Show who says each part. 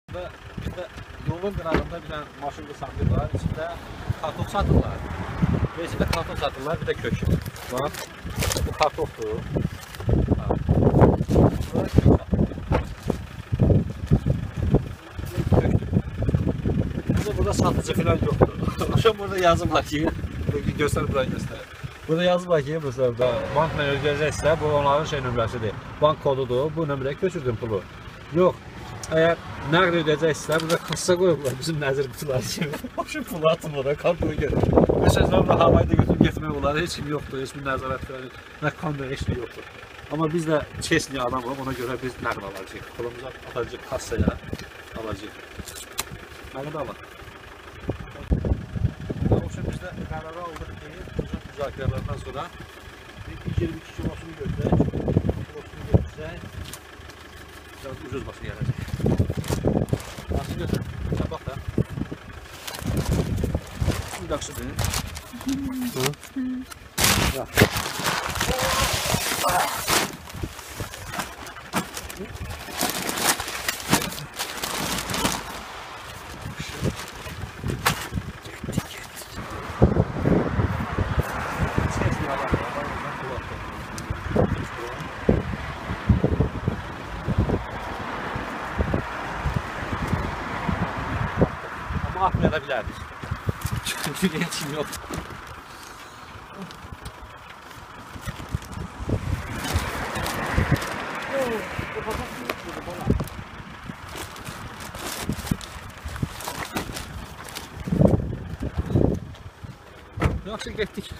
Speaker 1: Bizdə yolun qırağında bir dənə maşın saxlayırlar, içində kartof satırlar. Və içində kartof satırlar, bir də kök. Bax, bu kartofdur. Burada satıcı falan yoktur. Akşam burada yazıblar ki, göstər burayı göstər. Burada yazıblar ki, mesela bankla ödəyəcəksə, bu onların şey nömrəsidir. Bank kodudur, bu nömrəyə köçürdün pulu. Yox, əgər nəqd ödəyəcəksə, burada kassa qoyublar bizim nəzir qutuları kimi. Başın pulu atın oraya, kartonu görür. Məsələn, havayı da götürüb getmək olar, heç kim yoxdur, heç bir nəzarət falan, nə kamera, heç nə yoxdur. Amma biz də çesni adam olub, ona görə biz nəqd alacağıq. Pulumuzu atacağıq kassaya, alacağıq. Nəqd alaq. Biz də qərarı aldıq ki, uzun müzakirələrdən sonra 22 kilosunu götürək, kilosunu götürsək, biraz ucuz başa gələcək. Nasıl götür? Sən bax da. Bir yaxşıdır. Ama atmaya da bilərdik. Çünkü geçim yok. Yaxşı getdik.